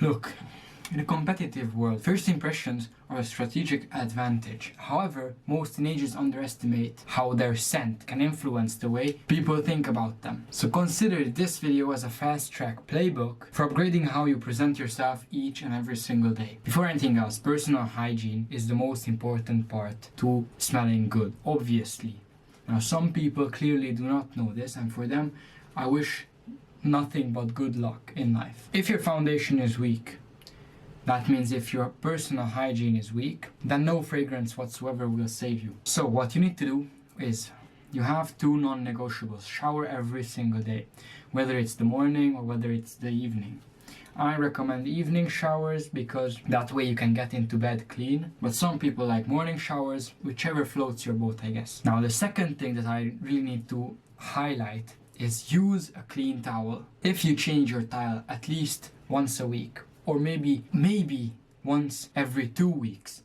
Look, in a competitive world, first impressions are a strategic advantage. However, most teenagers underestimate how their scent can influence the way people think about them. So consider this video as a fast-track playbook for upgrading how you present yourself each and every single day. Before anything else, personal hygiene is the most important part to smelling good, obviously. Now, some people clearly do not know this, and for them, I wish nothing but good luck in life. If your foundation is weak, that means if your personal hygiene is weak, then no fragrance whatsoever will save you. So what you need to do is you have two non-negotiables. Shower every single day, whether it's the morning or whether it's the evening. I recommend evening showers because that way you can get into bed clean. But some people like morning showers, whichever floats your boat, I guess. Now the second thing that I really need to highlight is use a clean towel. If you change your towel at least once a week, or maybe once every 2 weeks,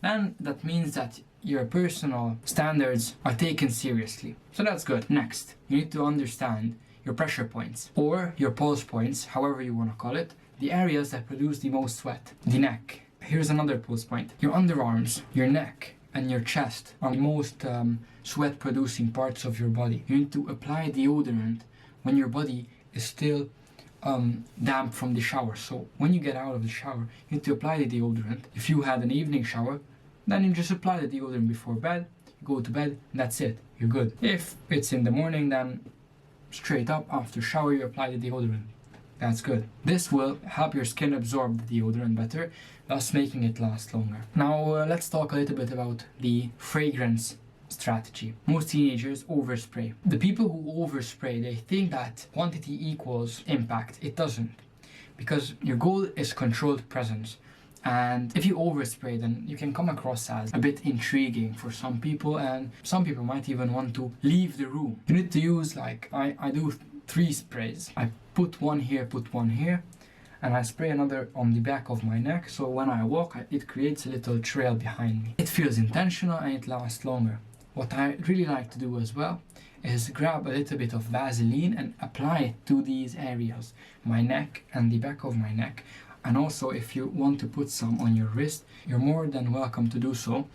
then that means that your personal standards are taken seriously. So that's good. Next, you need to understand your pressure points or your pulse points, however you want to call it, the areas that produce the most sweat. The neck. Here's another pulse point. Your underarms, your neck, and your chest are the most sweat producing parts of your body. You need to apply deodorant when your body is still damp from the shower. So when you get out of the shower, you need to apply the deodorant. If you had an evening shower, then you just apply the deodorant before bed, you go to bed, and that's it, you're good. If it's in the morning, then straight up after shower you apply the deodorant. That's good. This will help your skin absorb the deodorant better, thus making it last longer. Now let's talk a little bit about the fragrance strategy. Most teenagers overspray. The people who overspray, they think that quantity equals impact. It doesn't, because your goal is controlled presence. And if you overspray, then you can come across as a bit intriguing for some people, and some people might even want to leave the room. You need to use, like, I do 3 sprays. I put one here, and I spray another on the back of my neck, so when I walk, it creates a little trail behind me. It feels intentional and it lasts longer. What I really like to do as well is grab a little bit of Vaseline and apply it to these areas, my neck and the back of my neck. And also, if you want to put some on your wrist, you're more than welcome to do so.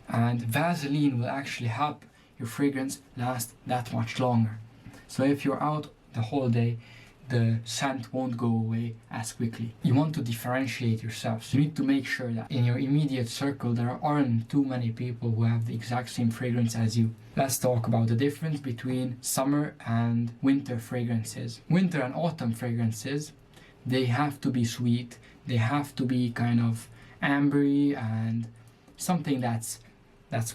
And Vaseline will actually help your fragrance last that much longer. So if you're out the whole day, the scent won't go away as quickly. You want to differentiate yourself, so you need to make sure that in your immediate circle there aren't too many people who have the exact same fragrance as you. Let's talk about the difference between summer and winter fragrances. Winter and autumn fragrances, they have to be sweet, they have to be kind of ambery and something that's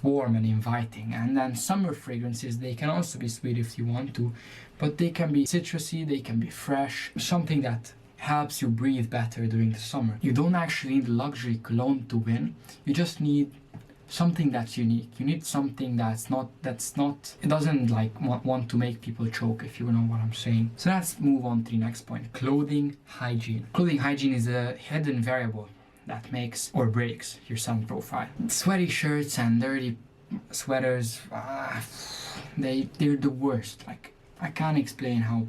warm and inviting. And then summer fragrances, they can also be sweet if you want to, but they can be citrusy, they can be fresh, something that helps you breathe better during the summer. You don't actually need luxury cologne to win, you just need something that's unique. You need something that's not, it doesn't like want to make people choke, if you know what I'm saying. So let's move on to the next point, clothing hygiene. Clothing hygiene is a hidden variable that makes or breaks your scent profile. Sweaty shirts and dirty sweaters, they're the worst. Like, I can't explain how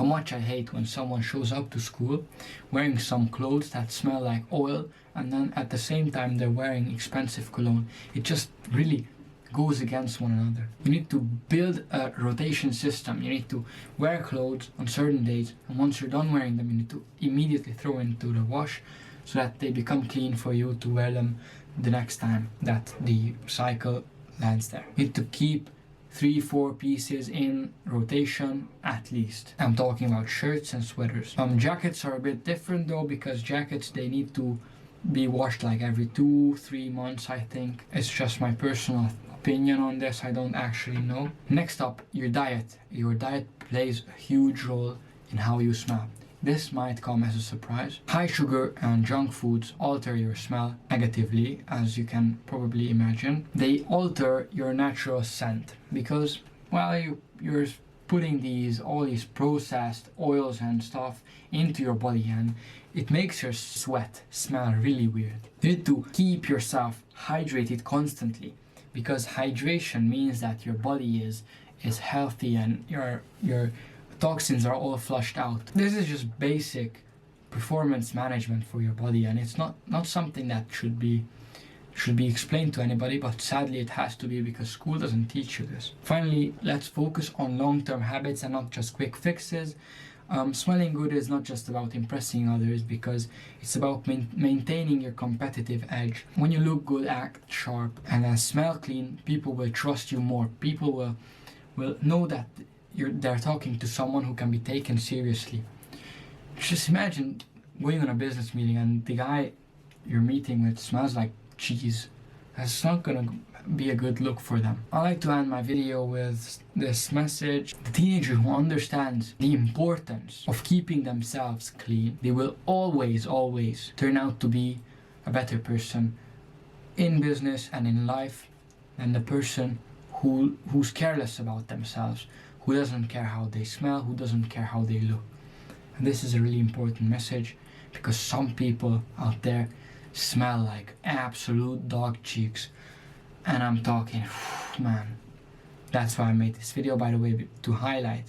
much I hate when someone shows up to school wearing some clothes that smell like oil, and then at the same time they're wearing expensive cologne. It just really goes against one another. You need to build a rotation system. You need to wear clothes on certain days, and once you're done wearing them, you need to immediately throw into the wash so that they become clean for you to wear them the next time that the cycle lands there. You need to keep 3-4 pieces in rotation at least. I'm talking about shirts and sweaters. Jackets are a bit different though, because jackets, they need to be washed like every 2-3 months, I think. It's just my personal opinion on this, I don't actually know. Next up, your diet. Your diet plays a huge role in how you smell. This might come as a surprise. High sugar and junk foods alter your smell negatively, as you can probably imagine. They alter your natural scent because, well, you're putting all these processed oils and stuff into your body, and it makes your sweat smell really weird. You need to keep yourself hydrated constantly, because hydration means that your body is healthy and your toxins are all flushed out. This is just basic performance management for your body, and it's not something that should be explained to anybody, but sadly it has to be, because school doesn't teach you this. Finally, let's focus on long-term habits and not just quick fixes. Smelling good is not just about impressing others, because it's about maintaining your competitive edge. When you look good, act sharp, and then smell clean, people will trust you more. People will know that they're talking to someone who can be taken seriously. Just imagine going on a business meeting and the guy you're meeting with smells like cheese. That's not gonna be a good look for them. I like to end my video with this message. The teenager who understands the importance of keeping themselves clean, they will always turn out to be a better person in business and in life than the person who's careless about themselves, who doesn't care how they smell, who doesn't care how they look. And this is a really important message, because some people out there smell like absolute dog cheeks. And I'm talking, man, that's why I made this video, by the way, to highlight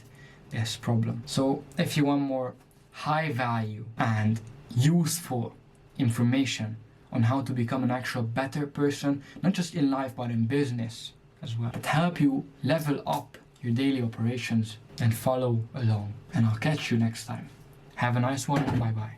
this problem. So if you want more high value and useful information on how to become an actual better person, not just in life but in business as well, that help you level up your daily operations, then follow along. And I'll catch you next time. Have a nice one, and bye bye.